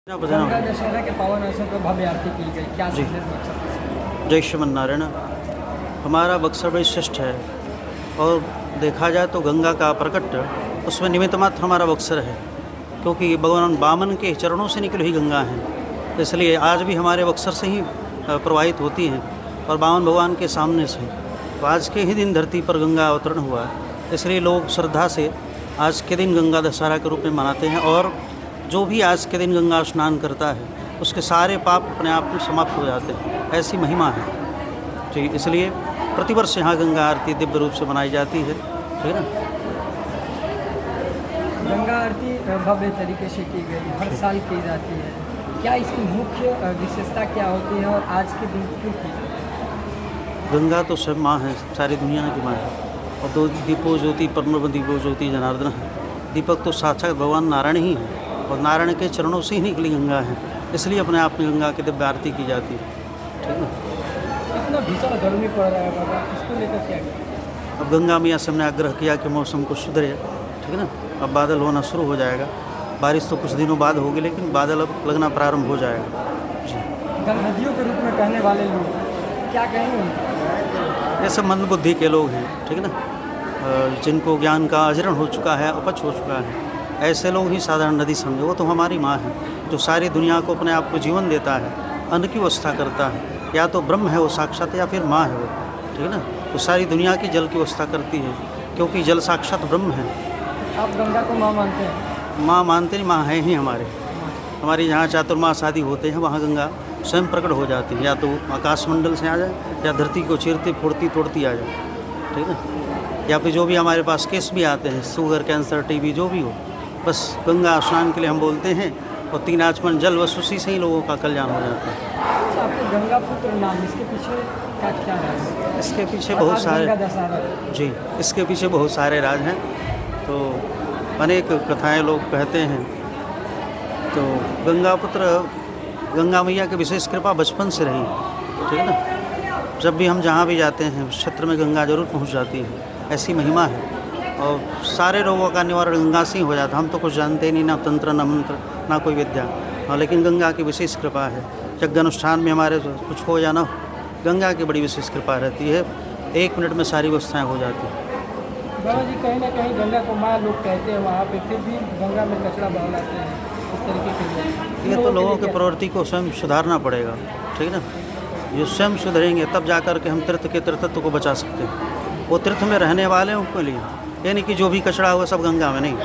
गंगा दशहरा के पावन अवसर पर भव्य आरती की गई, क्या जी। संदेश बक्सर से? जय श्रीमन्नारायण। हमारा बक्सर बड़ी श्रेष्ठ है और देखा जाए तो गंगा का प्रकट उसमें निमित्त मात्र हमारा बक्सर है, क्योंकि भगवान वामन के चरणों से निकली हुई गंगा है, इसलिए आज भी हमारे बक्सर से ही प्रवाहित होती हैं और वामन भगवान के सामने से। तो आज के ही दिन धरती पर गंगा अवतरण हुआ, इसलिए लोग श्रद्धा से आज के दिन गंगा दशहरा के रूप में मनाते हैं और जो भी आज के दिन गंगा स्नान करता है उसके सारे पाप अपने आप में समाप्त हो जाते हैं, ऐसी महिमा है जी। इसलिए प्रतिवर्ष यहाँ गंगा आरती दिव्य रूप से मनाई जाती है, ठीक है ना। गंगा आरती भव्य तरीके से की गई, हर साल की जाती है, क्या इसकी मुख्य विशेषता क्या होती है और आज के दिन क्यों की जाती है? गंगा तो सब माँ है, सारी दुनिया की माँ है और दो दीपो ज्योति परम दीपो ज्योति जनार्दन है। दीपक तो साक्षात भगवान नारायण ही है और नारायण के चरणों से ही निकली गंगा है, इसलिए अपने आप में गंगा की दिव्य आरती की जाती है, ठीक है। इतना भीषण गर्मी पड़ रहा है बाबा, इसको लेकर क्या किया? अब गंगा मैया से हमने आग्रह किया कि मौसम को सुधरे, ठीक है ना। अब बादल होना शुरू हो जाएगा, बारिश तो कुछ दिनों बाद होगी लेकिन बादल अब लगना प्रारंभ हो जाएगा जी। नदियों के रूप में कहने वाले लोग क्या कहेंगे? ये सब मंद बुद्धि के लोग हैं, ठीक है ना, जिनको ज्ञान का अजरण हो चुका है, अपच हो चुका है, ऐसे लोग ही साधारण नदी समझे। वो तो हमारी माँ है जो सारी दुनिया को अपने आप को जीवन देता है, अन्न की व्यवस्था करता है। या तो ब्रह्म है वो साक्षात या फिर माँ है वो, ठीक है ना। तो सारी दुनिया की जल की व्यवस्था करती है, क्योंकि जल साक्षात ब्रह्म है। आप गंगा को माँ मानते हैं? माँ मानते नहीं, माँ है ही हमारी जहाँ चातुर्मास आदि होते हैं वहाँ गंगा स्वयं प्रकट हो जाती है, या तो आकाशमंडल से आ जाए या धरती को चीरती फोड़ती तोड़ती आ जाए, ठीक है ना। या फिर जो भी हमारे पास केस भी आते हैं, शुगर, कैंसर, टीबी, जो भी हो, बस गंगा स्नान के लिए हम बोलते हैं और 3 आचमन जल बस उसी से ही लोगों का कल्याण हो जाता है। अच्छा, आपको गंगा पुत्र नाम, इसके पीछे क्या क्या है? इसके पीछे बहुत सारे दशहरा जी, इसके पीछे बहुत सारे राज हैं। तो अनेक कथाएं लोग कहते हैं। तो गंगा पुत्र, गंगा मैया की विशेष कृपा बचपन से रही, ठीक है ना। जब भी हम जहाँ भी जाते हैं उस क्षेत्र में गंगा जरूर पहुँच जाती है, ऐसी महिमा है और सारे रोगों का निवारण गंगा से ही हो जाता है। हम तो कुछ जानते ही नहीं, ना तंत्र, ना मंत्र, ना कोई विद्या, लेकिन गंगा की विशेष कृपा है। यज्ञ अनुष्ठान में हमारे कुछ हो या ना हो, गंगा की बड़ी विशेष कृपा रहती है, 1 मिनट में सारी व्यवस्थाएँ हो जाती हैं। बाबा जी, कहीं ना कहीं गंगा को माँ लोग कहते हैं, वहाँ पे फिर भी गंगा में कचरा बहा लाते हैं, इस तरीके से ये तो लोगों की प्रवृत्ति को स्वयं सुधारना पड़ेगा, ठीक है ना। जो स्वयं सुधरेंगे तब जा कर के हम तीर्थ के तीर्थत्व को बचा सकते हैं। वो तीर्थ में रहने वाले उनके लिए, यानी कि जो भी कचरा हुआ सब गंगा में नहीं।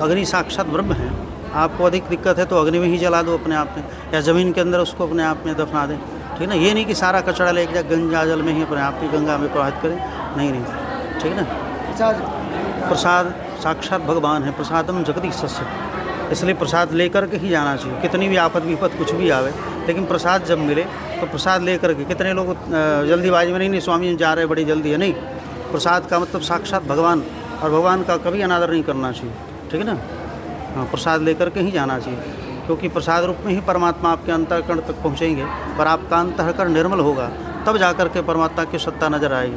अग्नि साक्षात ब्रह्म है, आपको अधिक दिक्कत है तो अग्नि में ही जला दो अपने आप में, या ज़मीन के अंदर उसको अपने आप में दफना दें, ठीक है ना। ये नहीं कि सारा कचरा लेके जा गंगा जल में ही अपने आप ही गंगा में प्रवाहित करें, नहीं, ठीक है ना। प्रसाद साक्षात भगवान है, प्रसादम जगदीशस्य, इसलिए प्रसाद लेकर के ही जाना चाहिए। कितनी भी आफत विपत कुछ भी आवे, लेकिन प्रसाद जब मिले तो प्रसाद लेकर के। कितने लोग जल्दीबाजी में नहीं स्वामी जा रहे बड़ी जल्दी है, नहीं। प्रसाद का मतलब साक्षात भगवान, और भगवान का कभी अनादर नहीं करना चाहिए, ठीक है ना। हाँ, प्रसाद लेकर के ही जाना चाहिए, क्योंकि प्रसाद रूप में ही परमात्मा आपके अंतःकरण तक पहुँचेंगे और आपका अंतःकरण निर्मल होगा, तब जाकर के परमात्मा की सत्ता नजर आएगी।